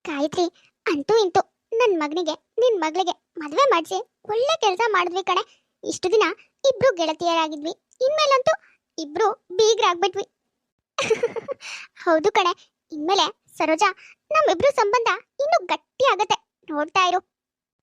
ಗಾಯತ್ರಿ, ಅಂತೂ ಇಂತೂ ನನ್ನ ಮಗನಿಗೆ ನಿನ್ ಮಗಳಿಗೆ ಮದ್ವೆ ಮಾಡಿಸಿ ಒಳ್ಳೆ ಕೆಲಸ ಮಾಡಿದ್ವಿ ಕಣೆ. ಇಷ್ಟು ದಿನ ಇಬ್ರು ಗೆಳತಿಯರಾಗಿದ್ವಿ, ಇನ್ಮೇಲಂತೂ ಇಬ್ರು ಬೀಗ್ರಾಗ್ಬಿಟ್ವಿ. ಹೌದು ಕಣೆ. ಇನ್ಮೇಲೆ ಸರೋಜಾ, ನಮ್ಮಿಬ್ರು ಸಂಬಂಧ ಇನ್ನೂ ಗಟ್ಟಿ ಆಗತ್ತೆ. ನೋಡ್ತಾ ಇರು.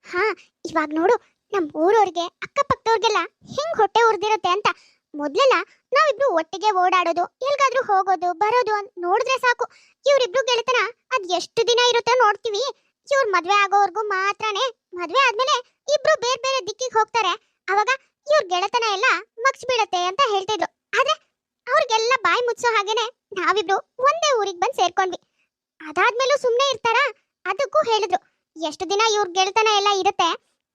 ಹಾ, ಇವಾಗ ನೋಡು, ನಮ್ ಊರವ್ರಿಗೆ ಅಕ್ಕಪಕ್ಕದವ್ರಿಗೆಲ್ಲ ಹೆಂಗ್ ಹೊಟ್ಟೆ ಉರ್ದಿರುತ್ತೆ ಅಂತ. ಮೊದ್ಲೆಲ್ಲ ನಾವಿಬ್ರು ಒಟ್ಟಿಗೆ ಓಡಾಡೋದು, ಎಲ್ಗಾದ್ರೂ ಹೋಗೋದು ಬರೋದು ಅಂತ ನೋಡಿದ್ರೆ ಸಾಕು. ಇವ್ರಿಬ್ರು ಗೆಳೆತನ ಅದ್ ಎಷ್ಟು ದಿನ ಇರುತ್ತೋ ನೋಡ್ತೀವಿ. ಇವ್ರ ಮದ್ವೆ ಆಗೋವರ್ಗು ಮಾತ್ರನೇ. ಮದ್ವೆ ಆದ್ಮೇಲೆ ಇಬ್ರು ಬೇರೆ ಬೇರೆ ದಿಕ್ಕಿಗೆ ಹೋಗ್ತಾರೆ. ಅವಾಗ ಇವ್ರ ಗೆಳೆತನ ಎಲ್ಲ ಮಗ್ಸ್ ಬೀಳತ್ತೆ ಅಂತ ಹೇಳ್ತಿದ್ರು. ಆದ್ರೆ ಅವ್ರಿಗೆಲ್ಲ ಬಾಯಿ ಮುಚ್ಚೋ ಹಾಗೇನೆ ನಾವಿಬ್ರು ಒಂದೇ ಊರಿಗೆ ಬಂದ್ ಸೇರ್ಕೊಂಡ್ವಿ. ಅದಾದ್ಮೇಲೂ ಸುಮ್ನೆ ಇರ್ತಾರಾ? ಅದಕ್ಕೂ ಹೇಳಿದ್ರು, ಎಷ್ಟು ದಿನ ಇವ್ರ ಗೆಳೆತನ ಎಲ್ಲ ಇರುತ್ತೆ,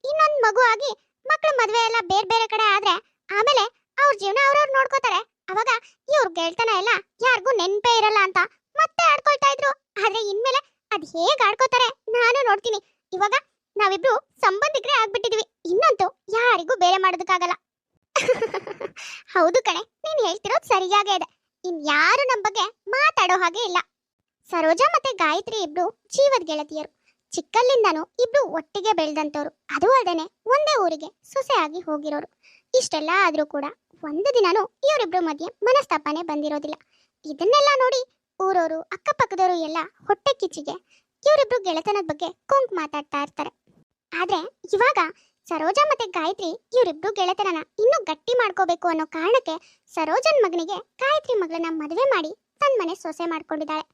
ಇನ್ನೊಂದ್ ಮಗು ಆಗಿ ಮಕ್ಳ ಮದ್ವೆ ಎಲ್ಲ ಬೇರೆ ಬೇರೆ ಕಡೆ ಆದ್ರೆ ಆಮೇಲೆ ಅವ್ರ ಜೀವನ ಅವ್ರವ್ರು ನೋಡ್ಕೋತಾರೆ. ಅವಾಗ ಇವ್ರ ಗೆಳೆತನ ಎಲ್ಲ ಯಾರಿಗೂ ನೆನ್ಪೇ ಇರಲ್ಲ ಅಂತ ಮತ್ತೆ ಆಡ್ಕೊಳ್ತಾ ಇದ್ರು. ಆದ್ರೆ ಇನ್ಮೇಲೆ ಅದ್ ಹೇಗ್ ಆಡ್ಕೋತಾರೆ ನಾನು ನೋಡ್ತೀನಿ. ಇವಾಗ ನಾವಿಬ್ರು ಸಂಬಂಧಿಕರೇ ಆಗ್ಬಿಟ್ಟಿದೀವಿ. ಇನ್ನಂತೂ ಯಾರಿಗೂ ಬೇರೆ ಮಾಡೋದಕ್ಕಾಗಲ್ಲ. ಹೌದು ಕಣೆ, ನೀನ್ ಹೇಳ್ತಿರೋದು ಸರಿಯಾಗೇ ಇದೆ. ಇನ್ ಯಾರು ನಮ್ ಬಗ್ಗೆ ಮಾತಾಡೋ ಹಾಗೆ ಇಲ್ಲ. ಸರೋಜಾ ಮತ್ತೆ ಗಾಯತ್ರಿ ಇಬ್ರು ಜೀವದ ಗೆಳತಿಯರು. ಚಿಕ್ಕಲ್ಲಿಂದಾನು ಇಬ್ರು ಒಟ್ಟಿಗೆ ಬೆಳೆದಂತವ್ರು. ಅದು ಅಲ್ದೇನೆ ಒಂದೇ ಊರಿಗೆ ಸೊಸೆಯಾಗಿ ಹೋಗಿರೋರು. ಇಷ್ಟೆಲ್ಲ ಆದ್ರೂ ಕೂಡ ಒಂದು ದಿನಾನು ಇವರಿಬ್ರು ಮಧ್ಯೆ ಮನಸ್ತಾಪನೆ ಬಂದಿರೋದಿಲ್ಲ. ಇದನ್ನೆಲ್ಲ ನೋಡಿ ಊರವರು ಅಕ್ಕಪಕ್ಕದವರು ಎಲ್ಲ ಹೊಟ್ಟೆ ಕಿಚ್ಚಿಗೆ ಇವರಿಬ್ರು ಗೆಳೆತನದ ಬಗ್ಗೆ ಕೊಂಕ್ ಮಾತಾಡ್ತಾ ಇರ್ತಾರೆ. ಆದ್ರೆ ಇವಾಗ ಸರೋಜಾ ಮತ್ತೆ ಗಾಯತ್ರಿ ಇವರಿಬ್ರು ಗೆಳೆತನನ ಇನ್ನೂ ಗಟ್ಟಿ ಮಾಡ್ಕೋಬೇಕು ಅನ್ನೋ ಕಾರಣಕ್ಕೆ ಸರೋಜನ್ ಮಗನಿಗೆ ಗಾಯತ್ರಿ ಮಗಳನ್ನ ಮದುವೆ ಮಾಡಿ ತನ್ನ ಮನೆ ಸೊಸೆ ಮಾಡ್ಕೊಂಡಿದ್ದಾಳೆ.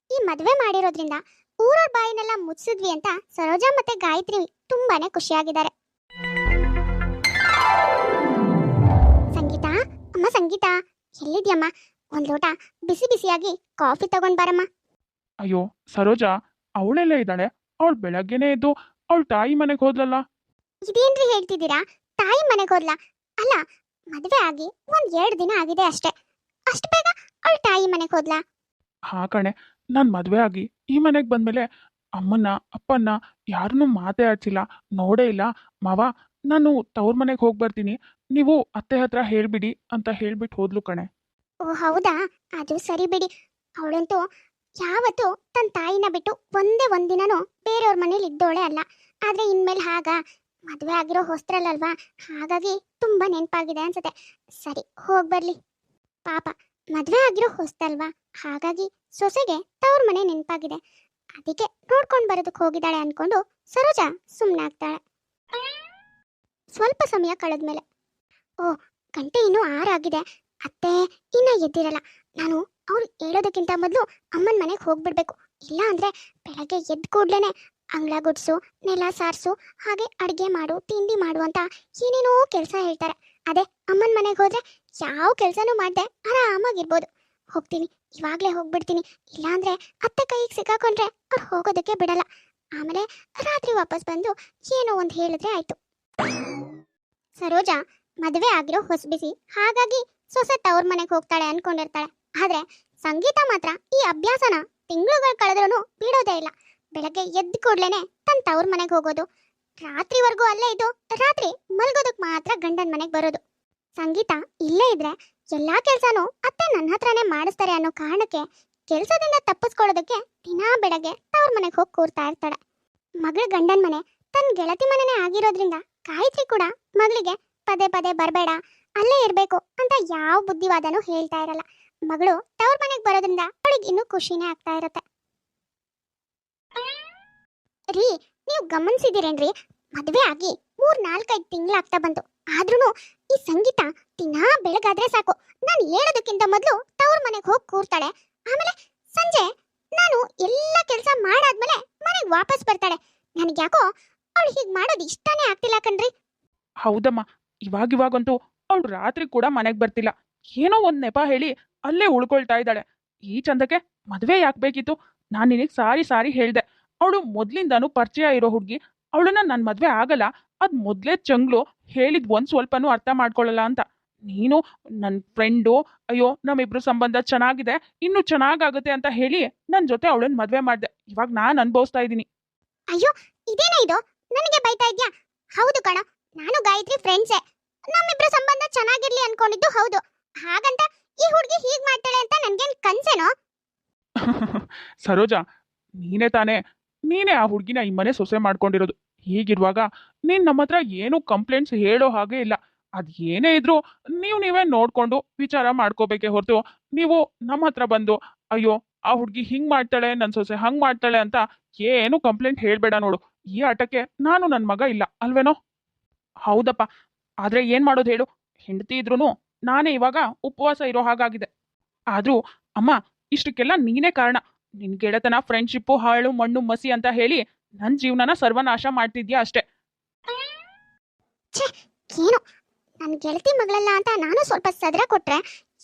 ಈ ಮದುವೆ ಮಾಡಿರೋದ್ರಿಂದ ಊರವ್ರ ಬಾಯಿನೆಲ್ಲ ಮುಚ್ಚಿದ್ವಿ ಅಂತ ಸರೋಜಾ ಮತ್ತೆ ಗಾಯತ್ರಿ ತುಂಬಾನೇ ಖುಷಿಯಾಗಿದ್ದಾರೆ. ಸಂಗೀತ, ಅಮ್ಮ ಸಂಗೀತ, ಎಲ್ಲಿದ್ಯಮ್ಮ? ಒಂದ್ ಲೋಟ ಬಿಸಿ ಬಿಸಿಯಾಗಿ ಕಾಫಿ ತಗೊಂಡ್ ಬರಮ್ಮ. ಅಯ್ಯೋ ಸರೋಜಾ, ಅವಳೆಲ್ಲ ಇದ್ದಾಳೆ? ಅವಳು ಬೆಳಗ್ಗೆನೇ ಎದ್ದು ಅವಳ ತಾಯಿ ಮನೆಗೆ ಹೋದ್ಲಲ್ಲ. ಇದೇನ್ರಿ ಹೇಳ್ತಿದ್ದೀರಾ? ತಾಯಿ ಮನೆಗೆ ಹೋದ್ಲಾ? ಅಲ್ಲ, ಮದುವೆ ಆಗಿ 1-2 ದಿನ ಆಗಿದೆ ಅಷ್ಟೇ. ಅಷ್ಟು ಬೇಗ ಅವಳ ತಾಯಿ ಮನೆಗೆ ಹೋದ್ಲಾ? ಹಾ ಕಣೆ, ನಾನು ಮದುವೆ ಆಗಿ ಈ ಮನೆಗೆ ಬಂದ್ಮೇಲೆ ಅಮ್ಮನ್ನ ಅಪ್ಪನ್ನ ಯಾರನ್ನೂ ಮಾತೇ ಆಡ್ಸಿಲ್ಲ, ನೋಡೇ ಇಲ್ಲ. ಮಾವ, ನಾನು ತವ್ರ ಮನೆಗೆ ಹೋಗಿ ಬರ್ತೀನಿ, ನೀವು ಅತ್ತೆ ಹತ್ರ ಹೇಳ್ಬಿಡಿ ಅಂತ ಹೇಳ್ಬಿಟ್ಟು ಹೋದ್ಲು ಕಣೆ. ಓ ಹೌದಾ? ಅದು ಸರಿ ಬಿಡಿ. ಅವಳಂತೂ ಯಾವತ್ತೂ ತನ್ನ ತಾಯಿನ ಬಿಟ್ಟು ಒಂದೇ ದಿನನೂ ಬೇರೆಯವ್ರ ಮನೇಲಿ ಇದ್ದೋಳೆ ಅಲ್ಲ. ಆದ್ರೆ ಇನ್ಮೇಲೆ ಮದುವೆ ಆಗಿರೋ ಹೊಸ್ತ್ರಲ್ಲಲ್ವಾ, ಹಾಗಾಗಿ ತುಂಬಾ ನೆನಪಾಗಿದೆ ಅನ್ಸುತ್ತೆ. ಸರಿ, ಹೋಗ್ಬರ್ಲಿ. ಪಾಪ, ಮದುವೆ ಆಗಿರೋ ಹೊಸ್ತಲ್ವಾ, ಹಾಗಾಗಿ ಸೊಸೆಗೆ ತವ್ರ ಮನೆ ನೆನಪಾಗಿದೆ. ಅದಕ್ಕೆ ನೋಡ್ಕೊಂಡು ಬರೋದಕ್ಕೆ ಹೋಗಿದ್ದಾಳೆ ಅನ್ಕೊಂಡು ಸರೋಜಾ ಸುಮ್ಮನೆ ಆಗ್ತಾಳೆ. ಸ್ವಲ್ಪ ಸಮಯ ಕಳೆದ್ಮೇಲೆ, ಓ, ಗಂಟೆ ಇನ್ನೂ 6 ಆಗಿದೆ. ಅತ್ತೆ ಇನ್ನ ಎದ್ದಿರಲ್ಲ. ನಾನು ಅವ್ರು ಹೇಳೋದಕ್ಕಿಂತ ಮೊದಲು ಅಮ್ಮನ ಮನೆಗೆ ಹೋಗ್ಬಿಡ್ಬೇಕು. ಇಲ್ಲ ಅಂದ್ರೆ ಬೆಳಗ್ಗೆ ಎದ್ದು ಕೂಡ್ಲೇನೆ ಅಂಗಳ ಗುಡ್ಸು, ನೆಲ ಸಾರಿಸು, ಹಾಗೆ ಅಡುಗೆ ಮಾಡು, ತಿಂಡಿ ಮಾಡು ಅಂತ ಏನೇನೋ ಕೆಲಸ ಹೇಳ್ತಾರೆ. ಅದೇ ಅಮ್ಮನ ಮನೆಗೆ ಹೋದ್ರೆ ಯಾವ ಕೆಲಸನೂ ಮಾಡದೆ ಆರಾಮಾಗಿರ್ಬೋದು. ಹೋಗ್ತೀನಿ, ಇವಾಗಲೇ ಹೋಗ್ಬಿಡ್ತೀನಿ. ಇಲ್ಲಾಂದ್ರೆ ಅತ್ತೆ ಕೈಗೆ ಸಿಕ್ಕಾಕೊಂಡ್ರೆ ಅವ್ರು ಹೋಗೋದಕ್ಕೆ ಬಿಡಲ್ಲ. ಆಮೇಲೆ ರಾತ್ರಿ ವಾಪಸ್ ಬಂದು ಏನೋ ಒಂದು ಹೇಳಿದ್ರೆ ಆಯ್ತು. ಸರೋಜಾ ಮದುವೆ ಆಗಿರೋ ಹೊಸಬಿಸಿ, ಹಾಗಾಗಿ ಸೊಸೆ ತವ್ರ ಮನೆಗೆ ಹೋಗ್ತಾಳೆ ಅನ್ಕೊಂಡಿರ್ತಾಳೆ. ಆದ್ರೆ ಸಂಗೀತ ಮಾತ್ರ ಈ ಅಭ್ಯಾಸನ ತಿಂಗಳುಗಳು ಕಳೆದ್ರೂ ಬಿಡೋದೇ ಇಲ್ಲ. ಬೆಳಗ್ಗೆ ಎದ್ದು ಕೂಡ್ಲೇನೆ ತನ್ನ ತವ್ರ ಮನೆಗೆ ಹೋಗೋದು, ರಾತ್ರಿವರೆಗೂ ಅಲ್ಲೇ ಇದ್ದು ರಾತ್ರಿ ಮಲ್ಗೋದಕ್ ಮಾತ್ರ ಗಂಡನ ಮನೆಗೆ ಬರೋದು. ಸಂಗೀತ ಇಲ್ಲೇ ಇದ್ರೆ ಎಲ್ಲಾ ಕೆಲ್ಸನೂ ಅತ್ತೆ ನನ್ನ ಹತ್ರನೇ ಮಾಡಿಸ್ತಾರೆ ಅನ್ನೋ ಕಾರಣಕ್ಕೆ ಕೆಲ್ಸದಿಂದ ತಪ್ಪಿಸ್ಕೊಳ್ಳೋದಕ್ಕೆ ದಿನಾ ಬೆಳಗ್ಗೆ ತವ್ರ ಮನೆಗೆ ಹೋಗಿ ಕೂರ್ತಾ ಇರ್ತಾಳೆ. ಮಗಳ ಗಂಡನ ಮನೆ ತನ್ನ ಗೆಳತಿ ಮನೆನೇ ಆಗಿರೋದ್ರಿಂದ ಗಾಯತ್ರಿ ಕೂಡ ಮಗಳಿಗೆ ಪದೇ ಪದೇ ಬರಬೇಡ, ಅಲ್ಲೇ ಇರಬೇಕು ಅಂತ ಯಾವ ಬುದ್ಧಿವಾದನೂ ಹೇಳ್ತಾ ಇರಲ್ಲ. ಮಗಳು ತವ್ರ ಮನೆಗೆ ಬರೋದ್ರಿಂದ ಅವಳಿಗೆ ಇನ್ನೂ ಖುಷಿನೇ ಆಗ್ತಾ ಇರತ್ತೆ. ರೀ, ನೀವು ಗಮನಿಸಿದಿರೇನ್ರಿ, ಮದುವೆ ಆಗಿ 3-4-5 ತಿಂಗಳಾಗ್ತಾ ಬಂತು. ಆದ್ರೂ ಈ ಸಂಗೀತ ದಿನಾ ಬೆಳಗಾದ್ರೆ ಸಾಕು, ನಾನು ಹೇಳೋದಕ್ಕಿಂತ ಮೊದಲು ತವ್ರ ಮನೆಗೆ ಹೋಗಿ ಕೂರ್ತಾಳೆ. ಆಮೇಲೆ ಸಂಜೆ ನಾನು ಎಲ್ಲ ಕೆಲಸ ಮಾಡಾದ್ಮೇಲೆ ಮನೆಗೆ ವಾಪಸ್ ಬರ್ತಾಳೆ. ನನಗೆ ಯಾಕೋ ಅವಳು ಹೀಗೆ ಮಾಡೋದು ಇಷ್ಟನೇ ಆಗ್ತಿಲ್ಲ ಕಣ್ರಿ. ಹೌದಮ್ಮ, ಇವಾಗಿವಾಗಂತೂ ಅವಳು ರಾತ್ರಿ ಕೂಡ ಮನೆಗೆ ಬರ್ತಿಲ್ಲ. ಏನೋ ಒಂದು ನೆಪ ಹೇಳಿ ಅಲ್ಲೇ ಉಳ್ಕೊಳ್ತಾ ಇದ್ದಾಳೆ. ಈ ಚಂದಕ್ಕೆ ಮದುವೆ ಯಾಕೆ ಬೇಕಿತ್ತು? ನಾನು ನಿನಗೆ ಸಾರಿ ಸಾರಿ ಹೇಳ್ದೆ, ಅವಳು ಮೊದ್ಲಿಂದಾನು ಪರಿಚಯ ಇರೋ ಹುಡುಗಿ, ಅವಳನ್ನ ನನ್ನ ಮದುವೆ ಆಗಲ್ಲ, ಅದು ಮೊದಲೇ ಚಂಗ್ಲು, ಹೇಳಿದ್ ಒಂದು ಸ್ವಲ್ಪನೂ ಅರ್ಥ ಮಾಡ್ಕೊಳ್ಳಲ್ಲ ಅಂತ. ನೀನು ನನ್ನ ಫ್ರೆಂಡು, ಅಯ್ಯೋ ನಮ್ಮಿಬ್ರು ಸಂಬಂಧ ಚೆನ್ನಾಗಿದೆ, ಇನ್ನೂ ಚೆನ್ನಾಗಾಗುತ್ತೆ ಅಂತ ಹೇಳಿ ನನ್ನ ಜೊತೆ ಅವಳನ್ನ ಮದುವೆ ಮಾಡಿದೆ. ಇವಾಗ ನಾನು ಅನುಭವಿಸ್ತಾ ಇದ್ದೀನಿ. ಅಯ್ಯೋ, ಇದೇನೇ ಇದು, ನನಗೆ ಬೈತಾ ಇದ್ಯಾ? ಹೌದು ಕಣ, ನಾನು ಗಾಯತ್ರಿ ಫ್ರೆಂಡ್ಸೇ. ನಮ್ಮಿಬ್ರ ಸಂಬಂಧ ಚೆನ್ನಾಗಿರ್ಲಿ ಅನ್ಕೊಂಡಿದ್ದು ಹೌದು. ಹಾಗಂತ ಈ ಹುಡುಗಿ ಹೀಗ್ ಮಾಡ್ತಾಳೆ ಅಂತ ನನ್ಗೇನ್ ಕನ್ಸೇನೋ? ಸರೋಜಾ, ನೀನೇ ತಾನೇ ನೀನೇ ಆ ಹುಡುಗಿನ ಈ ಮನೆ ಸೊಸೆ ಮಾಡ್ಕೊಂಡಿರೋದು. ಹೀಗಿರುವಾಗ ನೀನ್ ನಮ್ಮ ಹತ್ರ ಏನು ಕಂಪ್ಲೇಂಟ್ಸ್ ಹೇಳೋ ಹಾಗೆ ಇಲ್ಲ. ಅದ್ ಏನೇ ಇದ್ರು ನೀವೇ ನೋಡ್ಕೊಂಡು ವಿಚಾರ ಮಾಡ್ಕೋಬೇಕೇ ಹೊರತು ನೀವು ನಮ್ಮ ಹತ್ರ ಬಂದು ಅಯ್ಯೋ ಆ ಹುಡುಗಿ ಹಿಂಗ್ ಮಾಡ್ತಾಳೆ ನನ್ ಸೊಸೆ ಹಂಗ್ ಮಾಡ್ತಾಳೆ ಅಂತ ಏನು ಕಂಪ್ಲೇಂಟ್ ಹೇಳ್ಬೇಡ ನೋಡು. ಈ ಆಟಕ್ಕೆ ನಾನು ನನ್ ಮಗ ಇಲ್ಲ ಅಲ್ವೇನೋ? ಹೌದಪ್ಪ, ಆದ್ರೆ ಏನ್ ಮಾಡೋದು ಹೇಳು, ಹೆಂಡತಿ ಇದ್ರೂನು ನಾನೇ ಇವಾಗ ಉಪವಾಸ ಇರೋ ಹಾಗಾಗಿದೆ. ಆದ್ರೂ ಅಮ್ಮ, ಇಷ್ಟಕ್ಕೆಲ್ಲ ನೀನೇ ಕಾರಣ. ನಿನ್ ಗೆಳೆತನ ಫ್ರೆಂಡ್ಶಿಪ್ಪು ಹಾಳು ಮಣ್ಣು ಮಸಿ ಅಂತ ಹೇಳಿ ನನ್ ಜೀವನನ ಸರ್ವನಾಶ ಮಾಡ್ತಿದ್ಯಾ ಅಷ್ಟೇ. ಛೇ, ಏನು ನನ್ನ ಗೆಳತಿ ಮಗಳಲ್ಲ ಅಂತ ನಾನು ಸ್ವಲ್ಪ ಸದರ ಕೊಟ್ರೆ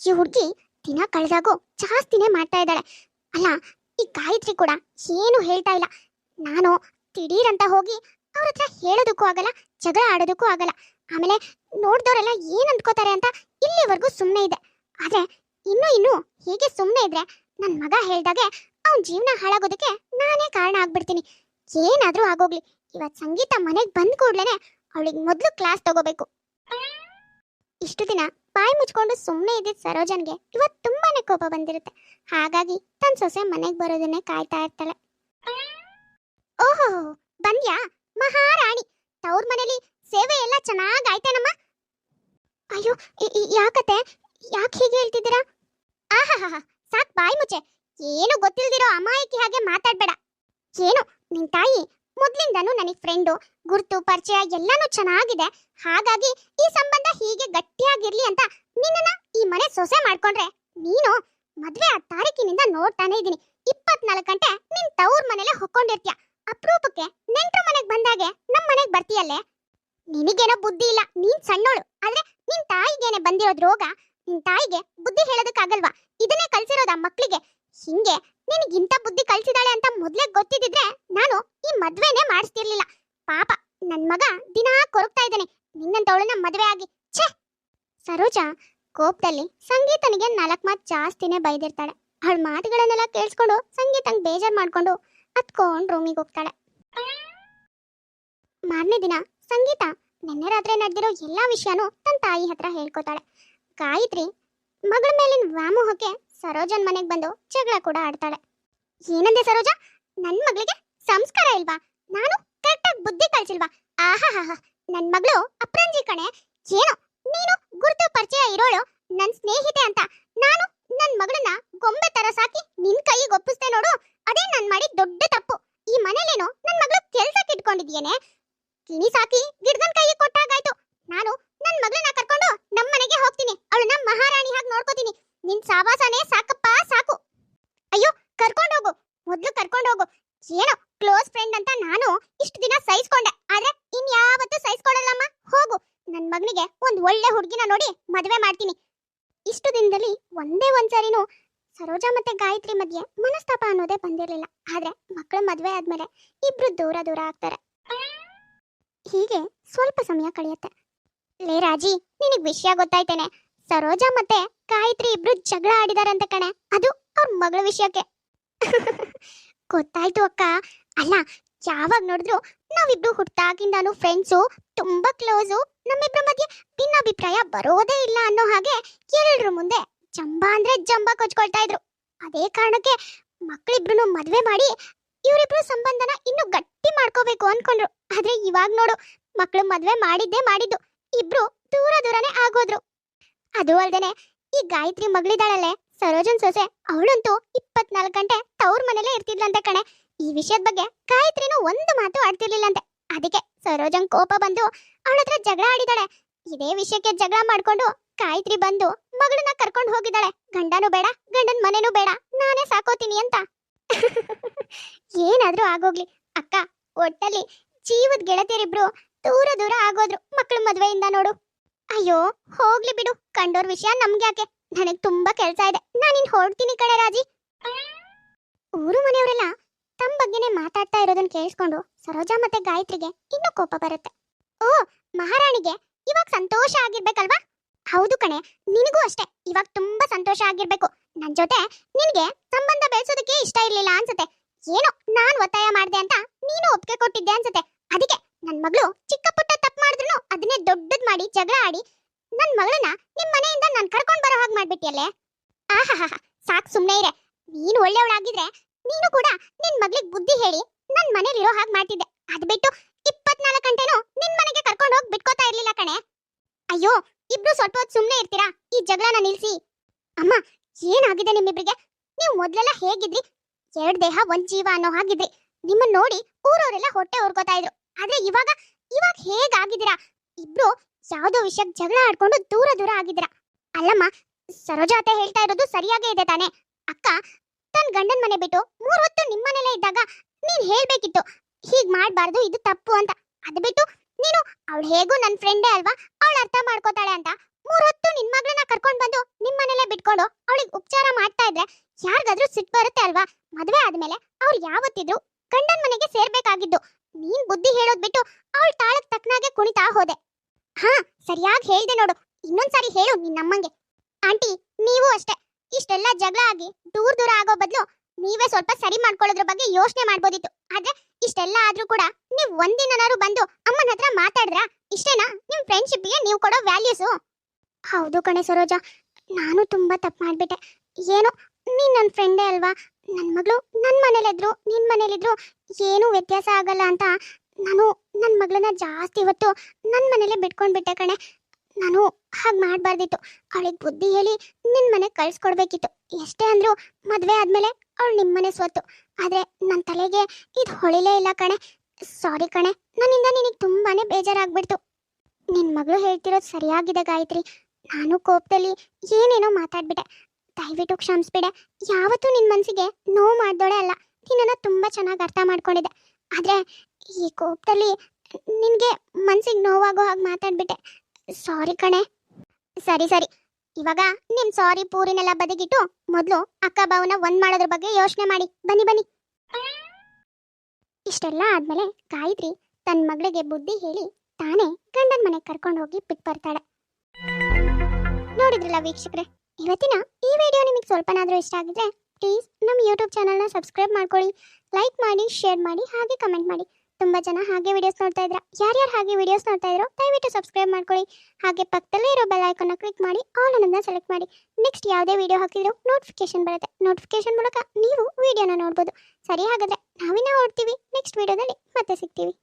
ಈ ಹುಡುಗಿ ದಿನ ಕಳೆದಾಗೂ ಜಾಸ್ತಿನೇ ಮಾಡ್ತಾ ಇದ್ದಾಳೆ. ಅಲ್ಲ, ಈ ಗಾಯತ್ರಿ ಕೂಡ ಏನು ಹೇಳ್ತಾ ಇಲ್ಲ. ನಾನು ದಿಢೀರಂತ ಹೋಗಿ ಅವ್ರ ಹತ್ರ ಹೇಳೋದಕ್ಕೂ ಆಗಲ್ಲ, ಜಗಳ ಆಡೋದಕ್ಕೂ ಆಗಲ್ಲ. ಆಮೇಲೆ ನೋಡ್ದವರೆಲ್ಲ ಏನ್ ಅಂದ್ಕೋತಾರೆ ಅಂತ ಇಲ್ಲಿವರೆಗೂ ಸುಮ್ಮನೆ ಇದೆ. ಆದ್ರೆ ಇನ್ನು ಹೀಗೆ ಸುಮ್ಮನೆ ಇದ್ರೆ ನನ್ನ ಮಗ ಹೇಳ್ದಾಗೆ ಅವನ ಜೀವನ ಹಾಳಾಗೋದಕ್ಕೆ ನಾನೇ ಕಾರಣ ಆಗ್ಬಿಡ್ತೀನಿ. ಏನಾದ್ರೂ ಆಗೋಗ್ಲಿ, ಇವತ್ ಸಂಗೀತ ಮನೆಗೆ ಬಂದ್ ಕೂಡ್ಲೇನೆ ಅವಳಿಗೆ ಮೊದಲು ಕ್ಲಾಸ್ ತಗೋಬೇಕು. ಇಷ್ಟು ದಿನ ಬಾಯಿ ಮುಚ್ಕೊಂಡು ಸುಮ್ಮನೆ ಇದ್ದಿದ್ದ ಸರೋಜನ್ಗೆ ಇವತ್ತು ತುಂಬಾನೇ ಕೋಪ ಬಂದಿರುತ್ತೆ. ಹಾಗಾಗಿ ತನ್ನ ಸೊಸೆ ಮನೆಗೆ ಬರೋದನ್ನೇ ಕಾಯ್ತಾ ಇರ್ತಾಳೆ. ಓಹೋ, ಬಂದ್ಯಾ ಮಹಾರಾಣಿ? ತವ್ರ ಮನೇಲಿ ಸೇವೆ ಎಲ್ಲ ಚೆನ್ನಾಗ್ ಆಯ್ತೇನಮ್ಮ? ಅಯ್ಯೋ, ಯಾಕತ್ತೆ, ಯಾಕೆ ಹೀಗೆ ಹೇಳ್ತಿದ್ದೀರಾ? ಆಹಾಹಾ, ಸಾಕ್ ಬಾಯಿ ಮುಚ್ಚೆ. ಏನು ಗೊತ್ತಿಲ್ದಿರೋ ಅಮಾಯಕಿ ಹಾಗೆ ಮಾತಾಡ್ಬೇಡ. ಏನು ನಿನ್ ತಾಯಿ ಮೊದ್ಲಿಂದನೂ ನನಗೆ ಫ್ರೆಂಡು, ಗುರ್ತು ಪರಿಚಯ ಎಲ್ಲಾನು ಚೆನ್ನಾಗಿದೆ. ಹಾಗಾಗಿ ಈ ಸಂಬಂಧ ಹೀಗೆ ಗಟ್ಟಿಯಾಗಿರ್ಲಿ ಅಂತ ನಿನ್ನನ್ನ ಈ ಮನೆ ಸೊಸೆ ಮಾಡ್ಕೊಂಡ್ರೆ, ನೀನು ಮದ್ವೆ ಆ ತಾರೀಕಿನಿಂದ ನೋಡ್ತಾನೆ ಇದೀನಿ. 24 ಗಂಟೆ ನಿನ್ ತವ್ರ ಮನೇಲೆ ಹೊಕ್ಕೊಂಡಿರ್ತೀಯ. ಅಪರೂಪಕ್ಕೆ ನೆಂಟ್ರ ಮನೆಗೆ ಬಂದಾಗೆ ನಮ್ ಮನೆಗೆ ಬರ್ತೀಯಲ್ಲೇ. ನಿನಗೇನೋ ಬುದ್ಧಿ ಇಲ್ಲ, ನೀನ್ ಸಣ್ಣೋಳು. ಆದ್ರೆ ನಿನ್ ತಾಯಿಗೇನೆ ಬಂದಿರೋದ್ ರೋಗ. ನಿನ್ ತಾಯಿಗೆ ಬುದ್ಧಿ ಹೇಳೋದಕ್ಕಾಗಲ್ವಾ? ಇದನ್ನೇ ಕಲ್ಸಿರೋದ ಮಕ್ಳಿಗೆ. ಹಿಂಗೆ ನಿನಗಿಂತ ಬುದ್ಧಿ ಕಲ್ಸಿದಾಳೆ ಅಂತ ಮೊದ್ಲೇ ಗೊತ್ತಿದ್ರೆ ನಾನು ಈ ಮದ್ವೆನೇ ಮಾಡಿಸ್ತಿರ್ಲಿಲ್ಲ. ಪಾಪ ನನ್ ಮಗ ದಿನಾ ಕೊರಗ್ತಾ ಇದ್ದಾನೆ ನಿನ್ನಂತವಳನ್ನ ಮದ್ವೆ ಆಗಿ. ಛೇ! ಸರೋಜಾ ಕೋಪದಲ್ಲಿ ಸಂಗೀತನಿಗೆ 4 ಮಾತು ಜಾಸ್ತಿನೇ ಬೈದಿರ್ತಾಳೆ. ಅವಳ ಮಾತುಗಳನ್ನೆಲ್ಲ ಕೇಳಿಸ್ಕೊಂಡು ಸಂಗೀತಂಗ್ ಬೇಜಾರ್ ಮಾಡ್ಕೊಂಡು ಹತ್ಕೊಂಡ್ ರೂಮಿಗೆ ಹೋಗ್ತಾಳೆ. ಮಾರನೇ ದಿನ ಸಂಗೀತ ನಿನ್ನೆ ರಾತ್ರಿ ನಡೆದಿರೋ ಎಲ್ಲಾ ವಿಷಯನೂ ತನ್ನ ತಾಯಿ ಹತ್ರ ಹೇಳ್ಕೊತಾಳೆ. ಗಾಯತ್ರಿ ಮಗಳ ಮೇಲಿನ ವ್ಯಾಮೋಹಕ್ಕೆ ಸರೋಜನ್ ಮನೆಗೆ ಬಂದು ಜಗಳ ಕೂಡ ಆಡ್ತಾಳೆ. ಏನಂದೆ ಸರೋಜಾ? ನನ್ ಮಗಳಿಗೆ ಸಂಸ್ಕಾರ ಇಲ್ವಾ? ನಾನು ಕರೆಕ್ಟಾಗಿ ಬುದ್ಧಿ ಕಲ್ಸಿಲ್ವಾ? ಆಹಾಹಾ, ನನ್ ಮಗಳು ಅಪ್ರಂಜಿ ಕಣೆ. ಏನೋ ನೀನು ಗುರುತು ಪರಿಚಯ ಇರೋಳು ನನ್ ಸ್ನೇಹಿತೆ ಅಂತ ನಾನು ನನ್ ಮಗಳನ್ನ ಗೊಂಬೆ ತರ ಸಾಕಿ ನಿನ್ ಕೈಗೆ ಒಪ್ಪಿಸ್ದೆ ನೋಡು. ಅದೇ ನಾನ್ ಮಾಡಿ ದೊಡ್ಡ ತಪ್ಪು. ಈ ಮನೇಲೇನೋ ನನ್ ಮಗಳು ಕೆಲ್ಸಕ್ಕೆ ಇಟ್ಕೊಂಡಿದ್ಯೇನೆ. ಕಿಣಿ ಸಾಕಿ ಗಿಡ್ಗನ್ ಕೈಗೆ ಕೊಟ್ಟಾಗಾಯ್ತು. ನಾನು ನನ್ ಮಗಳನ್ನ ಕರ್ಕೊಂಡು ನಮ್ ಮನೆಗೆ ಹೋಗ್ತೀನಿ. ಅವಳನ್ನ ಮಹಾರಾಣಿ ಹಾಗೆ ನೋಡ್ಕೋತೀನಿ. ನಿನ್ ಸಾವಾಸನೇ ಸಾಕಪ್ಪ ಸಾಕು. ಅಯ್ಯೋ, ಕರ್ಕೊಂಡು ಹೋಗು, ಮೊದ್ಲು ಕರ್ಕೊಂಡು ಹೋಗು. ಏನೋ ಕ್ಲೋಸ್ ಫ್ರೆಂಡ್ ಅಂತ ನಾನು ಇಷ್ಟು ದಿನ ಸಹಿಸ್ಕೊಂಡೆ, ಆದ್ರೆ ಇನ್ಯಾವತ್ತೂ ಸಹಿಸ್ಕೊಳ್ಳಲ್ಲಮ್ಮ. ಹೋಗು, ನನ್ ಮಗನಿಗೆ ಒಂದ್ ಒಳ್ಳೆ ಹುಡುಗಿನ ನೋಡಿ ಮದುವೆ ಮಾಡ್ತೀನಿ. ಇಷ್ಟು ದಿನದಲ್ಲಿ ಒಂದೇ ಒಂದ್ಸರಿನೂ ಸರೋಜಾ ಮತ್ತೆ ಗಾಯತ್ರಿ ಮಧ್ಯೆ ಮನಸ್ತಾಪ ಅನ್ನೋದೇ ಬಂದಿರಲಿಲ್ಲ. ಆದ್ರೆ ಮಕ್ಕಳ ಮದ್ವೆ ಆದ್ಮೇಲೆ ಇಬ್ರು ದೂರ ದೂರ ಆಗ್ತಾರೆ. ಹೀಗೆ ಸ್ವಲ್ಪ ಸಮಯ ಕಳೆಯುತ್ತೆ. ಲೇ ರಾಜಿ, ನಿನಗ್ ವಿಷಯ ಗೊತ್ತಾಯ್ತೇನೆ? ಸರೋಜಾ ಮತ್ತೆ ಗಾಯತ್ರಿ ಇಬ್ರು ಜಗಳ ಆಡಿದಾರಂತೆ ಕಣೆ. ಅದು ಅವ್ರ ಮಗಳ ವಿಷಯಕ್ಕೆ. ಗೊತ್ತಾಯ್ತು ಅಕ್ಕ. ಅಲ್ಲ, ಯಾವಾಗ ನೋಡಿದ್ರು ನಾವಿಬ್ರು ಹುಟ್ಟಾಗಿಂದಾನು ಫ್ರೆಂಡ್ಸು, ತುಂಬಾ ಕ್ಲೋಸು. ನಮ್ಮಿಬ್ರ ಮಧ್ಯೆ ಭಿನ್ನಾಭಿಪ್ರಾಯ ಬರೋದೇ ಇಲ್ಲ ಅನ್ನೋ ಹಾಗೆ ಎಲ್ಲರ ಮುಂದೆ ಜಂಬ ಅಂದ್ರೆ ಜಂಬ ಕೊಚ್ಕೊಳ್ತಾ ಇದ್ರು. ಅದೇ ಕಾರಣಕ್ಕೆ ಮಕ್ಕಳಿಬ್ರು ಮದ್ವೆ ಮಾಡಿ ಇವರಿಬ್ರು ಸಂಬಂಧನ ಇನ್ನು ಗಟ್ಟಿ ಮಾಡ್ಕೋಬೇಕು ಅನ್ಕೊಂಡ್ರು. ಆದ್ರೆ ಇವಾಗ ನೋಡು, ಮಕ್ಕಳು ಮದ್ವೆ ಮಾಡಿದ್ದು ಇಬ್ರು ದೂರ ದೂರನೇ ಆಗೋದ್ರು. ಅದು ಅಲ್ದೇನೆ ಈ ಗಾಯತ್ರಿ ಮಗಳಿದಾಳಲ್ಲೇ ಸರೋಜನ್ ಸೊಸೆ, ಅವಳಂತೂ 24 ಗಂಟೆ ತವ್ರ ಮನೇಲೆ ಇರ್ತಿದ್ಲಂತೆ ಕಣೆ. ಈ ವಿಷಯದ ಬಗ್ಗೆ ಗಾಯತ್ರಿನೂ ಒಂದು ಮಾತು ಆಡ್ತಿರ್ಲಿಲ್ಲಂತೆ. ಅದಕ್ಕೆ ಸರೋಜನ್ ಕೋಪ ಬಂದು ಅವಳ ಹತ್ರ ಜಗಳ ಆಡಿದಾಳೆ. ಇದೇ ವಿಷಯಕ್ಕೆ ಜಗಳ ಮಾಡ್ಕೊಂಡು ಗಾಯತ್ರಿ ಬಂದು ಮಗಳನ್ನ ಕರ್ಕೊಂಡು ಹೋಗಿದ್ದಾಳೆ. ಗಂಡನೂ ಬೇಡ, ಗಂಡನ್ ಮನೆನೂ ಬೇಡ, ನಾನೇ ಸಾಕೋತೀನಿ ಅಂತ. ಏನಾದ್ರೂ ಆಗೋಗ್ಲಿ ಅಕ್ಕ, ಒಟ್ಟಲ್ಲಿ ಜೀವದ ಗೆಳತಿಯರಿಬ್ರು ದೂರ ದೂರ ಆಗೋದ್ರು ಮಕ್ಕಳ ಮದ್ವೆಯಿಂದ ನೋಡು. ಅಯ್ಯೋ ಹೋಗ್ಲಿ ಬಿಡು, ಕಂಡೋರ್ ವಿಷಯ ನಮ್ಗೆ ಯಾಕೆ? ನನಗ್ ತುಂಬಾ ಕೆಲ್ಸ ಇದೆ, ನಾನಿನ್ ಹೊರಡ್ತೀನಿ ಕಣೆ ರಾಜಿ. ಊರು ಮನೆಯವರೆಲ್ಲ ತಮ್ಮ ಬಗ್ಗೆನೇ ಮಾತಾಡ್ತಾ ಇರೋದನ್ನ ಕೇಳಿಸ್ಕೊಂಡು ಸರೋಜಾ ಮತ್ತೆ ಗಾಯತ್ರಿಗೆ ಇನ್ನೂ ಕೋಪ ಬರುತ್ತೆ. ಓ ಮಹಾರಾಣಿಗೆ ಇವಾಗ ಸಂತೋಷ ಆಗಿರ್ಬೇಕಲ್ವಾ? ಹೌದು ಕಣೆ, ನಿನಗೂ ಅಷ್ಟೇ ಇವಾಗ ತುಂಬಾ ಸಂತೋಷ ಆಗಿರ್ಬೇಕು. ನನ್ ಜೊತೆ ನಿನ್ಗೆ ಸಂಬಂಧ ಬೆಳೆಸೋದಕ್ಕೆ ಇಷ್ಟ ಇರ್ಲಿಲ್ಲ ಅನ್ಸುತ್ತೆ. ಏನೋ ನಾನ್ ಒತ್ತಾಯ ಮಾಡ್ದೆ ಅಂತ ನೀನು ಒಪ್ಪಿಗೆ ಕೊಟ್ಟಿದ್ದೆ ಅನ್ಸುತ್ತೆ. ಅದಕ್ಕೆ ನನ್ ಮಗಳು ಚಿಕ್ಕ ಪುಟ್ಟ ತಪ್ಪು ಮಾಡಿದ್ರು ಅದನ್ನೇ ದೊಡ್ಡದ್ ಮಾಡಿ ಜಗಳ ಆಡಿ ನನ್ ಮಗಳನ್ನ ನಿಮ್ ಮನೆಯಿಂದ ನಾನ್ ಕರ್ಕೊಂಡ್ ಬರೋ ಹಾಗೆ ಮಾಡ್ಬಿಟ್ಟಿಯಲ್ಲೇ. ಆಹಾಹಾ, ಸಾಕ್ ಸುಮ್ನೆ ಇರೆ. ನೀನು ಒಳ್ಳೆಯವಳಾಗಿದ್ರೆ ನೀನು ಕೂಡ ನಿನ್ ಮಗಳಿಗೆ ಬುದ್ಧಿ ಹೇಳಿ ನನ್ ಮನೇಲಿ ಇರೋ ಹಾಗೆ ಮಾಡ್ತಿದ್ದೆ. ಅದ್ ಬಿಟ್ಟು 24 ಗಂಟೆನೂ ನಿನ್ ಮನೆಗೆ ಕರ್ಕೊಂಡು ಹೋಗಿ ಬಿಟ್ಕೋತಾ ಇರ್ಲಿಲ್ಲ ಕಣೆ. ಅಯ್ಯೋ, ಇಬ್ರು ಸ್ವಲ್ಪ ಹೊತ್ತು ಸುಮ್ಮನೆ ಇರ್ತೀರಾ? ಈ ಜಗಳನ ನಿಲ್ಸಿ. ಅಮ್ಮ, ಏನಾಗಿದೆ ನಿಮ್ಮಿಬ್ರಿಗೆ? ನೀವು ಮೊದ್ಲೆಲ್ಲ ಹೇಗಿದ್ರಿ? 2 ದೇಹ 1 ಜೀವ ಅನ್ನೋ ಹಾಗಿದ್ರಿ. ನಿಮ್ಮನ್ನ ನೋಡಿ ಊರವರೆಲ್ಲ ಹೊಟ್ಟೆ ಹೊರ್ಕೋತಾ ಇದ್ರು. ಆದ್ರೆ ಇವಾಗ ಹೇಗಾಗಿದ್ದೀರಾ? ಇಬ್ರು ಯಾವ್ದೋ ವಿಷಯಕ್ಕೆ ಜಗಳ ಆಡ್ಕೊಂಡು ದೂರ ದೂರ ಆಗಿದ್ದೀರಾ. ಅಲ್ಲಮ್ಮ, ಸರೋಜಾ ಅತ್ತೆ ಹೇಳ್ತಾ ಇರೋದು ಸರಿಯಾಗೇ ಇದೆ ತಾನೆ? ಅಕ್ಕ ತನ್ನ ಗಂಡನ ಮನೆ ಬಿಟ್ಟು 3 ಹೊತ್ತು ನಿಮ್ಮನೇಲೇ ಇದ್ದಾಗ ನೀನ್ ಹೇಳ್ಬೇಕಿತ್ತು, ಹೀಗ್ ಮಾಡ್ಬಾರ್ದು, ಇದು ತಪ್ಪು ಅಂತ. ಅದ್ ಬಿಟ್ಟು ನೀನು ಅವಳು ಹೇಗೂ ನನ್ನ ಫ್ರೆಂಡೇ ಅಲ್ವಾ, ಅವಳು ಅರ್ಥ ಮಾಡ್ಕೋತಾಳೆ ಅಂತ 3 ಹೊತ್ತು ನಿನ್ ಮಗಳನ್ನ ಕರ್ಕೊಂಡ್ ಬಂದು ನಿಮ್ಮನೇಲೆ ಬಿಟ್ಕೊಂಡು ಅವಳಿಗೆ ಉಪಚಾರ ಮಾಡ್ತಾ ಇದ್ರೆ ಯಾರಿಗಾದ್ರೂ ಸಿಟ್ಟು ಬರುತ್ತೆ ಅಲ್ವಾ? ಮದ್ವೆ ಆದ್ಮೇಲೆ ಅವ್ರು ಯಾವತ್ತಿದ್ರು ಗಂಡನ ಮನೆಗೆ ಸೇರ್ಬೇಕಾಗಿದ್ದು. ನೀನ್ ಬುದ್ಧಿ ಹೇಳೋದ್ ಬಿಟ್ಟು ಅವಳ ತಾಳಕ್ ತಕ್ಕನಾಗೆ ಕುಣಿತಾ ಹೋದೆ. ಹಾ, ಸರಿಯಾಗಿ ಹೇಳ್ದೆ ನೋಡು. ಇನ್ನೊಂದ್ಸಾರಿ ಹೇಳು ನಿನ್ನಮ್ಮಂಗೆ. ಆಂಟಿ, ನೀವು ಅಷ್ಟೇ. ಇಷ್ಟೆಲ್ಲ ಜಗಳ ಆಗಿ ದೂರ ದೂರ ಆಗೋ ಬದಲು ನೀವೇ ಸ್ವಲ್ಪ ಸರಿ ಮಾಡ್ಕೊಳ್ಳೋದ್ರ ಬಗ್ಗೆ ಯೋಚನೆ ಮಾಡ್ಬೋದಿತ್ತು. ಆದ್ರೆ ಇಷ್ಟೆಲ್ಲ ಆದ್ರೂ ಕೂಡ ನೀವ್ ಒಂದಿನಾರು ಬಂದು ಅಮ್ಮನ ಹತ್ರ ಮಾತಾಡಿದ್ರಾ? ಇಷ್ಟೇನಾ ನಿಮ್ ಫ್ರೆಂಡ್ಶಿಪ್ಗೆ ನೀವು ಕೊಡೋ ವ್ಯಾಲ್ಯೂಸು? ಹೌದು ಕಣೆ ಸರೋಜಾ, ನಾನು ತುಂಬಾ ತಪ್ಪು ಮಾಡ್ಬಿಟ್ಟೆ. ಏನೋ ನೀನ್ ನನ್ನ ಫ್ರೆಂಡೇ ಅಲ್ವಾ, ನನ್ನ ಮಗಳು ನನ್ನ ಮನೇಲಿದ್ರು ನಿನ್ ಮನೇಲಿದ್ರು ಏನೂ ವ್ಯತ್ಯಾಸ ಆಗಲ್ಲ ಅಂತ ನಾನು ನನ್ನ ಮಗಳನ್ನ ಜಾಸ್ತಿ ಹೊತ್ತು ನನ್ನ ಮನೇಲೆ ಬಿಟ್ಕೊಂಡ್ಬಿಟ್ಟೆ ಕಣೆ. ನಾನು ಹಾಗೆ ಮಾಡಬಾರ್ದಿತ್ತು. ಅವಳಿಗೆ ಬುದ್ಧಿ ಹೇಳಿ ನಿನ್ನ ಮನೆಗೆ ಕಳ್ಸ್ಕೊಡ್ಬೇಕಿತ್ತು. ಎಷ್ಟೇ ಅಂದ್ರು ಮದುವೆ ಆದ್ಮೇಲೆ ಅವಳು ನಿಮ್ಮನೆ ಸ್ವತ್ತು. ಆದ್ರೆ ನನ್ನ ತಲೆಗೆ ಇದು ಹೊಳಿಲೇ ಇಲ್ಲ ಕಣೆ. ಸಾರಿ ಕಣೆ, ನನ್ನಿಂದ ನಿನಗೆ ತುಂಬಾನೇ ಬೇಜಾರಾಗ್ಬಿಡ್ತು. ನಿನ್ನ ಮಗಳು ಹೇಳ್ತಿರೋದು ಸರಿಯಾಗಿದೆ ಗಾಯತ್ರಿ. ನಾನು ಕೋಪದಲ್ಲಿ ಏನೇನೋ ಮಾತಾಡ್ಬಿಟ್ಟೆ. ದಯವಿಟ್ಟು ಕ್ಷಮಿಸ್ಬಿಡೆ. ಯಾವತ್ತೂ ನಿನ್ನ ಮನಸ್ಸಿಗೆ ನೋವು ಮಾಡ್ದೋಳೆ ಅಲ್ಲ. ನಿನ್ನನ್ನು ತುಂಬ ಚೆನ್ನಾಗಿ ಅರ್ಥ ಮಾಡ್ಕೊಂಡಿದ್ದೆ. ಆದರೆ ಈ ಕೋಪದಲ್ಲಿ ನಿನಗೆ ಮನಸ್ಸಿಗೆ ನೋವಾಗೋ ಹಾಗೆ ಮಾತಾಡ್ಬಿಟ್ಟೆ. ಸಾರಿ ಕಣೆ. ಸರಿ ಸರಿ, ಇವಾಗ ನಿಮ್ ಸಾರಿ ಪೂರಿನೆಲ್ಲ ಬದಿಗಿಟ್ಟು ಮೊದಲು ಅಕ್ಕ ಬಾವನ ಒಂದ್ ಮಾಡೋದ್ರ ಬಗ್ಗೆ ಯೋಚನೆ ಮಾಡಿ. ಬನ್ನಿ ಬನ್ನಿ. ಇಷ್ಟೆಲ್ಲ ಆದ್ಮೇಲೆ ಗಾಯತ್ರಿ ತನ್ನ ಮಗಳಿಗೆ ಬುದ್ಧಿ ಹೇಳಿ ತಾನೇ ಗಂಡನ ಮನೆಗೆ ಕರ್ಕೊಂಡು ಹೋಗಿ ಬಿಟ್ಟು ಬರ್ತಾಳೆ. ನೋಡಿದ್ರಲ್ಲ ವೀಕ್ಷಕರೇ, ಇವತ್ತಿನ ಈ ವಿಡಿಯೋ ನಿಮಗೆ ಸ್ವಲ್ಪನಾದ್ರೂ ಇಷ್ಟ ಆಗಿದ್ರೆ ಪ್ಲೀಸ್ ನಮ್ಮ ಯೂಟ್ಯೂಬ್ ಚಾನಲ್ನ ಸಬ್ಸ್ಕ್ರೈಬ್ ಮಾಡ್ಕೊಳ್ಳಿ, ಲೈಕ್ ಮಾಡಿ, ಶೇರ್ ಮಾಡಿ, ಹಾಗೆ ಕಮೆಂಟ್ ಮಾಡಿ. ತುಂಬಾ ಜನ ಹಾಗೆ ವಿಡಿಯೋಸ್ ನೋಡ್ತಾ ಇದ್ರ. ಯಾರ್ಯಾರು ಹಾಗೆ ವಿಡಿಯೋಸ್ ನೋಡ್ತಾ ಇದ್ರೋ ದಯವಿಟ್ಟು ಸಬ್ಸ್ಕ್ರೈಬ್ ಮಾಡ್ಕೊಳ್ಳಿ. ಹಾಗೆ ಪಕ್ಕದಲ್ಲೇ ಇರೋ ಬೆಲ್ ಐಕಾನ್ನ ಕ್ಲಿಕ್ ಮಾಡಿ ಆಲ್ ಅನ್ನೋದನ್ನ ಸೆಲೆಕ್ಟ್ ಮಾಡಿ. ನೆಕ್ಸ್ಟ್ ಯಾವುದೇ ವಿಡಿಯೋ ಹಾಕಿದ್ರು ನೋಟಿಫಿಕೇಶನ್ ಬರುತ್ತೆ. ನೋಟಿಫಿಕೇಶನ್ ಮೂಲಕ ನೀವು ವಿಡಿಯೋನ ನೋಡ್ಬೋದು. ಸರಿ, ಹಾಗಾದ್ರೆ ನಾವಿನ್ನ ಹೊರಡ್ತೀವಿ. ನೆಕ್ಸ್ಟ್ ವಿಡಿಯೋದಲ್ಲಿ ಮತ್ತೆ ಸಿಗ್ತೀವಿ.